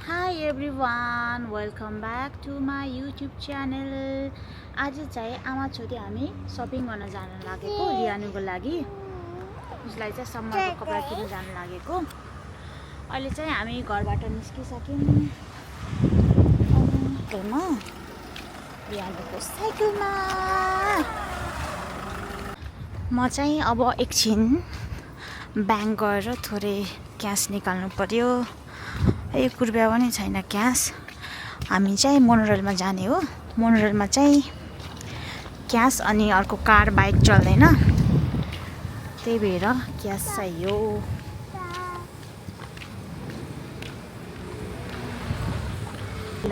Hi everyone, welcome back to my YouTube channel. आज चाहिँ आमा छोरी हामी शपिङ गर्न जान लागेको लियानुको लागि। उसलाई चाहिँ समरको कपडा किन्न जान लागेको। अहिले चाहिँ हामी घरबाट निस्किसक्यौं। अनि लियानुको साइकलमा म चाहिँ अब एकछिन ब्याङ्क गएर थोरै क्यास निकाल्नु पर्यो। एक रुपैयाँ पनि छैन क्यास। हामी चाहिँ मोनोरेलमा जाने हो। मोनोरेलमा चाहिँ क्यास अनि अर्को कार बाइक चल्दैन, त्यही भएर क्यास चाहियो। ल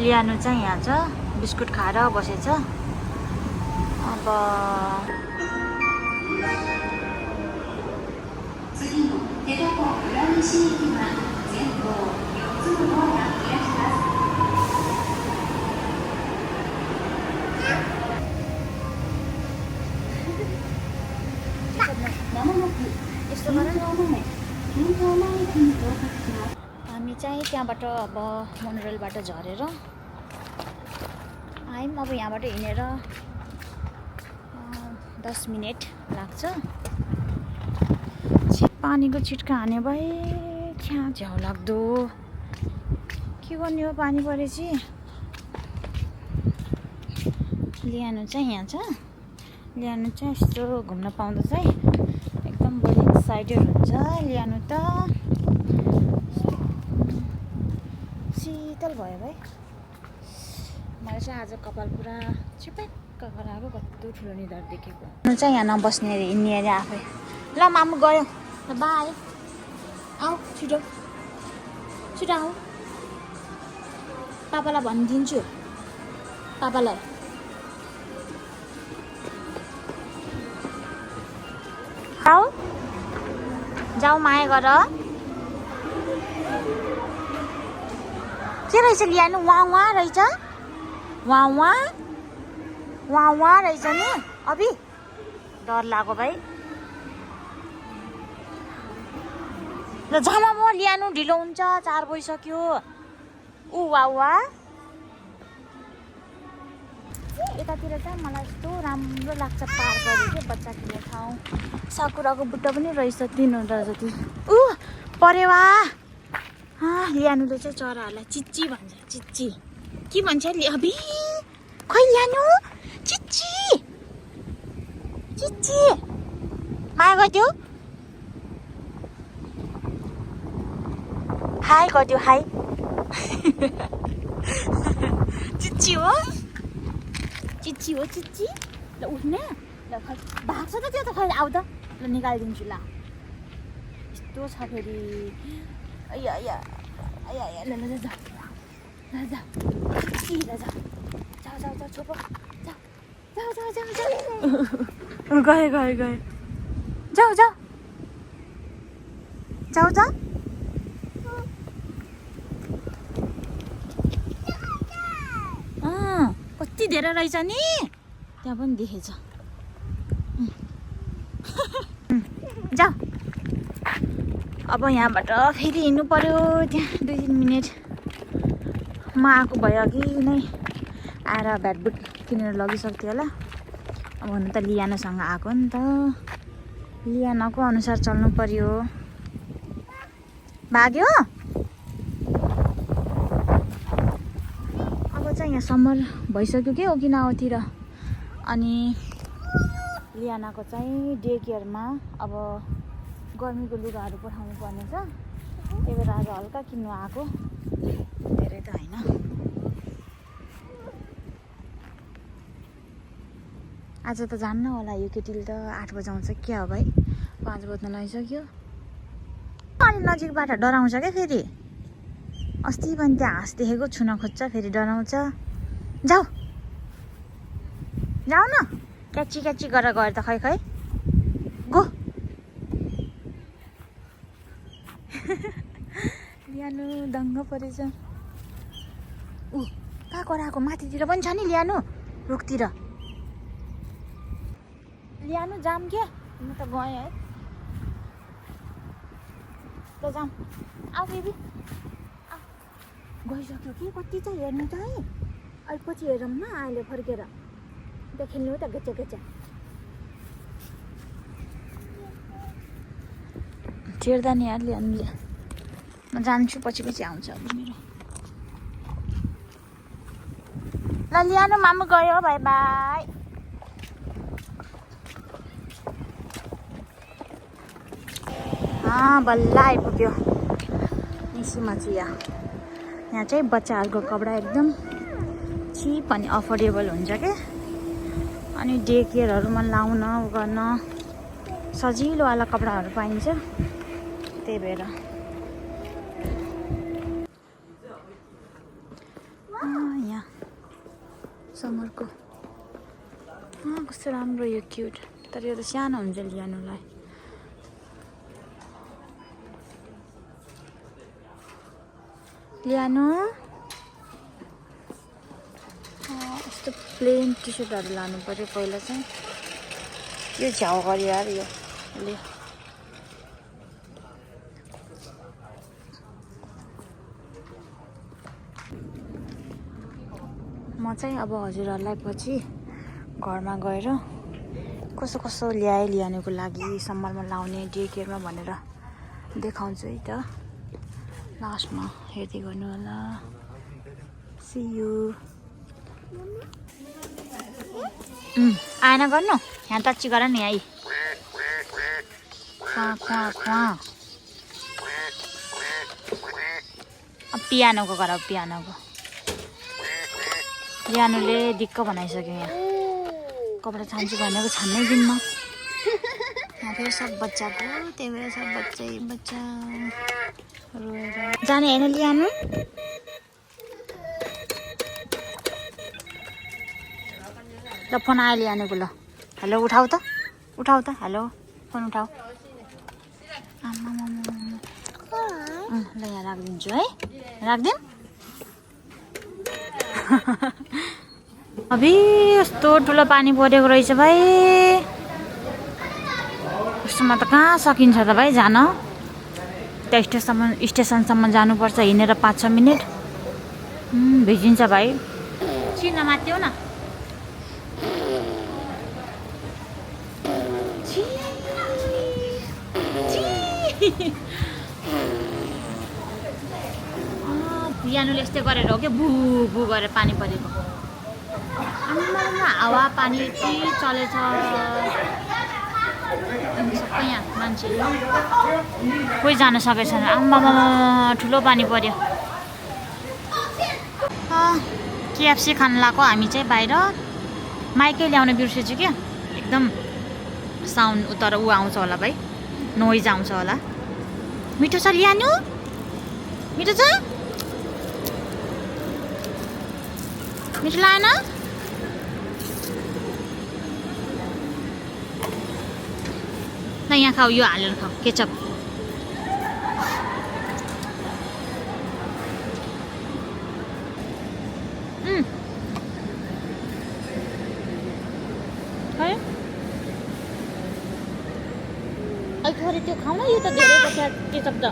लियानु चाहिँ यहाँ छ, बिस्कुट खाएर बसेछ। अब हामी चाहिँ त्यहाँबाट अब मोनोरेलबाट झरेर आयौँ। अब यहाँबाट हिँडेर 10 मिनट लाग्छ। पानीको छिट्का हाने भए छ्या झ्याउ लाग्दो। के गर्ने हो, पानी परेपछि। लियानु चाहिँ यहाँ छ। लियानु चाहिँ यस्तो घुम्न पाउँदा चाहिँ एकदम बढी एक्साइटेड हुन्छ। लियानु त शीतल भयो भाइ। मलाई चाहिँ आज कपाल पुरा चिपक्क गराएको, कस्तो ठुलो निधार देखेको। चाहिँ यहाँ नबस्ने अरे, हिँड्ने अरे आफै। ल मामु गयो, बाई। आऊ छिटो छिटो आऊ। पापालाई भनिदिन्छु, पापालाई। आऊ जाऊ, माया गर। के रहेछ लियानु? वहाँ रहेछ, वहाँ रहेछ नि। अभि डर लाग्यो भाइ। ल जामा म, लियानु ढिलो हुन्छ, 4 बजिसक्यो। वा यतातिर चाहिँ मलाई यस्तो राम्रो लाग्छ पार्क गरेको के बच्चा खेल्ने ठाउँ। साकुराको बुट्टा पनि रहेछ 300 जति। परेवा। लियानुले चाहिँ चराहरूलाई चिच्ची भन्छ। चिच्ची के भन्छ अभि? खोइ लियानु, चिच्ची चिच्ची माया गरिदियो। हाई गरिदियो, हाई। चिच्ची हो, चिच्ची हो, चिच्ची। ल उठ्ने, ल भाग्छ त त्यो त। खै आऊ त, ल निकालिदिन्छु। ल यस्तो छ फेरि। अया ल ल ल जा ल जा सिधा जा। जाऊ छोपो, जाऊ गए जाऊ कति धेरै रहेछ नि, त्यहाँ पनि देखेछ। जाऊ। अब यहाँबाट फेरि हिँड्नु पर्यो त्यहाँ 2-3 मिनट। म आएको भयो अघि नै आएर ब्याटबुट किनेर लगिसक्थ्यो होला। अब हुन त लियानासँग आएको नि त, लियानाको अनुसार चल्नु पर्यो। भाग्यो। अब चाहिँ यहाँ समर भइसक्यो के ओकिनावातिर। अनि लियानाको चाहिँ डे केयरमा अब गर्मीको लुगाहरू पठाउनु पर्ने छ, त्यही भएर आज हल्का किन्नु आएको, धेरै त होइन। आज त जान्न होला यो केटीले त। 8 बजाउँछ क्या हो भाइ, 5 बज्न लागिसक्यो। अनि नजिकबाट डराउँछ क्या फेरि। अस्ति पनि त्यहाँ हाँस देखेको, छुन खोज्छ फेरि डराउँछ। जाऊ न, क्याची गरेर गएर त खै गो। लियानु दङ्ग परेछ। कहाँ कराएको? माथितिर पनि छ नि लियानु, रुखतिर। लियानु जाम के? म त गएँ है। ल जाम, आऊ बेबी। गइसक्यो कि कति छ हेर्नु त है। अहिले पछि हेरौँ न अहिले फर्केर। त्यहाँ खेल्नु त गेचा गेचा। छिर्दा नि यार ल्याउनु। म जान्छु पछि पछि आउँछ अब मेरो। ल ल्याउनु मामु गयो बाई बाई। बल्ल आइपुग्यो निसीमा चाहिँ यहाँ चाहिँ बच्चाहरूको कपडा एकदम चिप अनि अफोर्डेबल हुन्छ क्या। अनि डे केयरहरूमा लाउन गर्न सजिलोवाला कपडाहरू पाइन्छ त्यही भएर। यहाँ समरको कस्तो राम्रो यो क्युट। तर यो त सानो हुन्छ ल्याउनुलाई। ल्यानु यस्तो प्लेन टी सर्टहरू लानु पर्यो पहिला चाहिँ। यो झ्याउ गऱ्यो यार यो ले। म चाहिँ अब हजुरहरूलाई पछि घरमा गएर कस्तो कस्तो ल्याएँ ल्याउनुको लागि समरमा लाउने डे केयरमा भनेर देखाउँछु है त। लास्टमा हेर्दै गर्नु होला। See you. आएन गर्नु यहाँ टच्ची गर नि है। पियानोको गर पियानोको। ल्यानुले दिक्क बनाइसक्यो यहाँ। कपडा छान्छु भनेको छान्नै दिन्न। यहाँ फेरि सब बच्चाको त्यही भएर सब बच्चा रोएर जाने होइन ल्याउनु। ल फोन आयो ल्याउनुको। ल हेलो उठाऊ त हेलो फोन उठाऊ। ल यहाँ राखिदिन्छु है। राखिदिउँ। अबि यस्तो ठुलो पानी परेको रहेछ भाइ। यस्तोमा त कहाँ सकिन्छ त भाइ जान। त्यहाँ स्टेसनसम्म जानुपर्छ हिँडेर 5-6 मिनट। भिजिन्छ भाइ। चिन माथि हो न। पियानोले यस्तै गरेर हो क्या बु बु गरेर पानी परेको। हावा पानी यति चलेछ सबै यहाँ मान्छे कोही जान सकेको छैन। आम्मामा ठुलो पानी पर्यो। केएफसी खान लगाएको हामी चाहिँ बाहिर। माइकै ल्याउन बिर्सेछु क्या। एकदम साउन्ड तर ऊ आउँछ होला भाइ। नोइज आउँछ होला। मिठो छ ल्याउनु। मिठो छ मिठो लाएन। ल यहाँ खाऊ यो हालेर खाऊ केचप। थोरै त्यो खाऊ न। यो त धेरै छ केचप त।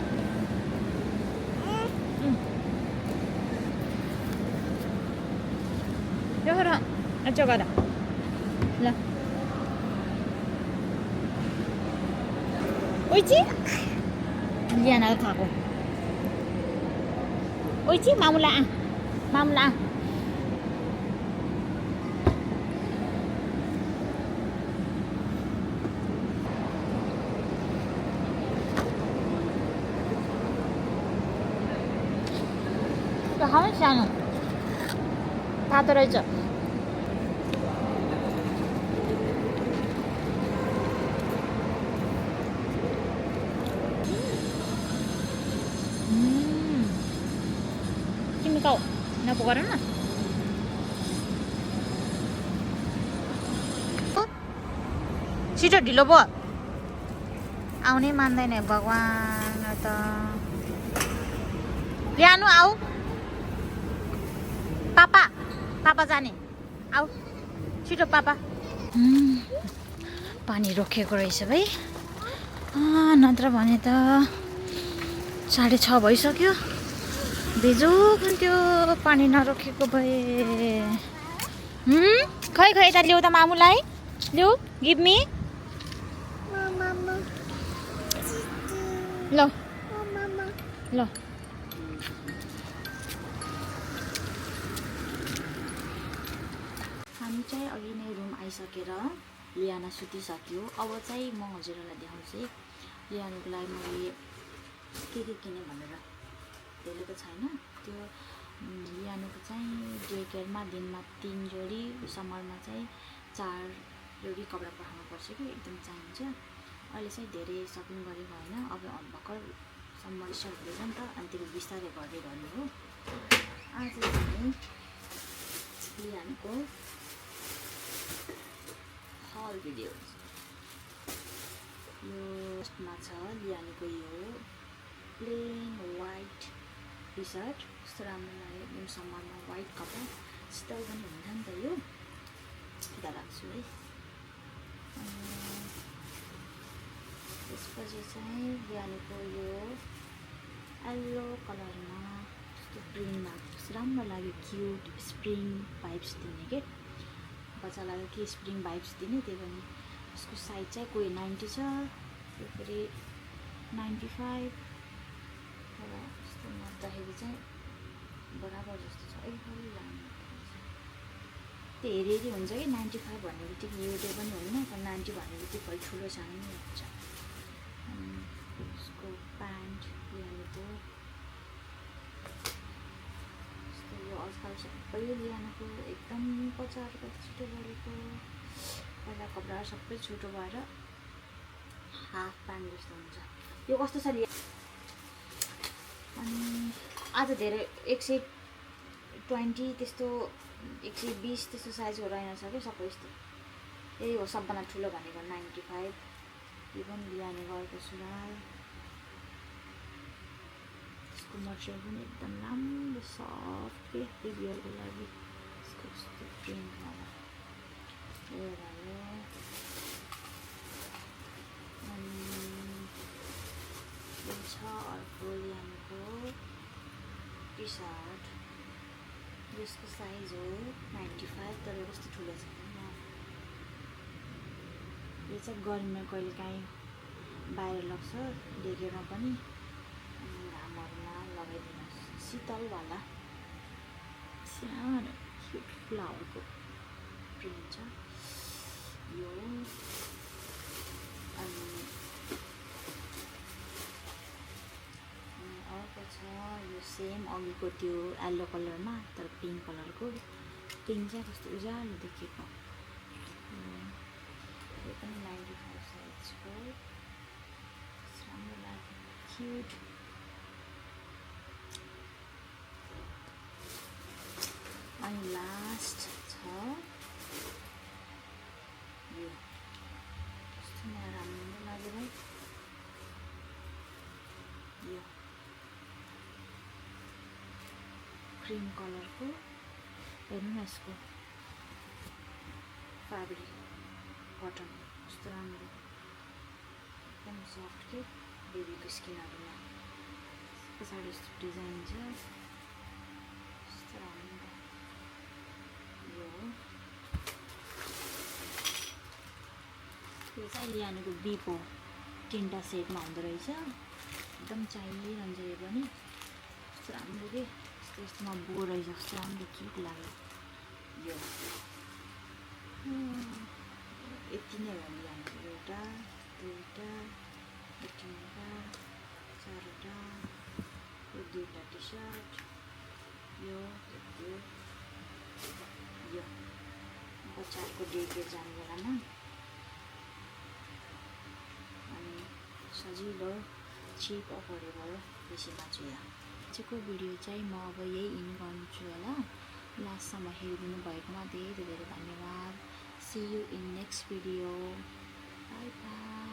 यो गर अच्छा गर ल। ओइची ल्याना खाएको। ओइची मामुला मामुला। खाऊ सानो तातो रहेछ। तिमी खाऊ नपकाएर न। छिटो ढिलो भयो। आउनै मान्दैन भगवान् त। ल्याउनु आऊ। पापा पापा जाने आऊ छिटो पापा। पानी रोकेको रहेछ भाइ। नत्र भने त 6:30 भइसक्यो। भिजो खान्थ्यो पानी नरोकेको भए। खै खै यता ल्याऊ त मामुलाई, ल्याऊ गिभ मी। ल ल हामी चाहिँ अघि नै रुम आइसकेर लियाना सुतिसक्यो। अब चाहिँ म हजुरहरूलाई देखाउँछु लियानुको लागि मैले के किने भनेर हेरेको छैन। त्यो लियानुको चाहिँ डे केयरमा दिनमा 3 जोडी, समरमा चाहिँ 4 जोडी कपडा पठाउनु पर्छ कि एकदम चाहिन्छ। अहिले चाहिँ धेरै सपिङ गरेको होइन, अब भर्खर समर स्टार्ट हुँदैछ नि त, अनि त्यो बिस्तारै गर्दै गर्ने हो। आज चाहिँ लियानुको हल भिडियो। यो फर्स्टमा छ लियानुको यो प्लेन वाइट टी सर्ट, कस्तो राम्रो लाग्यो एकदम समरमा वाइट कपडा, शीतल पनि हुन्छ नि त यो। यता राख्छु है। त्यसपछि चाहिँ लियानुको यो येल्लो कलरमा यस्तो प्रिन्टमा राम्रो लाग्यो, क्युट स्प्रिङ भाइब्स दिने के बच्चालाई के स्प्रिङ भाइब्स दिने। त्यही पनि यसको साइज चाहिँ कोही 90 छ, त्यो फेरि 95, र यस्तो नर्दाखेरि चाहिँ बराबर जस्तो छ। एकदमै राम्रो त्यो हेरी हुन्छ कि 95 भन्ने बित्तिकै एउटै पनि होइन, तर 90 भन्ने बित्तिकै ठुलो सानो नै हुन्छ। उसको प्यान्ट लियानुको यो आजकल सबै लियानुको एकदम बजारको छिटो बढेको, पहिला कपडा सबै छोटो भएर हाफ प्यान्ट जस्तो हुन्छ। यो कस्तो छ लिया? अनि आज धेरै 120 त्यस्तो 120 त्यस्तो साइजको रहेनछ कि सबै यस्तो। यही हो सबभन्दा ठुलो भनेको 95। यो पनि लियानु गएको सुरुवाल। यसको मटेरियल पनि एकदम राम्रो सफ्ट के बेबीहरूको लागि। यसको यस्तो प्रिन्टवाला यो भयो। अनि यो छ अर्को लियानुको टी सर्ट। यसको साइज हो 95, तर कस्तो ठुलो छ। यो चाहिँ गर्मीमा कहिलेकाहीँ बाहिर लग्छ, डेकेमा पनि, घामहरूमा लगाइदिनु। शीतलवाला सानो क्युट फ्लावरको प्रिन्ट छ यो। अनि अर्को छ यो सेम अघिको त्यो येल्लो कलरमा, तर पिङ्क कलरको। पिङ्क चाहिँ कस्तो उज्यालो देखेको। यो पनि 95 साइजको, राम्रो लाग्यो, क्युट। अनि लास्ट छ यो, कस्तो मलाई राम्रो लाग्यो भाइ। यो क्रिम कलरको, हेर्नु न यसको फ्याब्रिक कटन कस्तो राम्रो, एकदम सफ्ट के बेबीको स्किनहरूमा। पछाडि यस्तो डिजाइन छ, कस्तो राम्रो। यो चाहिँ लियानुको बिपो 3टा सेटमा हुँदो रहेछ, एकदम चाहिरहन्छ यो पनि। कस्तो राम्रो के यस्तोमा बो रहेछ, कस्तो राम्रो क्युट लाग्यो यो। यति नै हो लियानुको, 1 2 3 4, यो 2टा टी सर्ट, यो बच्चाहरूको डे केयर जाने बेलामा। अनि सजिलो चिप अफोर्डेबल बेसीमा छु। आजको भिडियो चाहिँ म अब यही इन गर्छु होला। लास्टसम्म हेरिदिनु भएकोमा धेरै धेरै धन्यवाद। See you in next video. Bye by.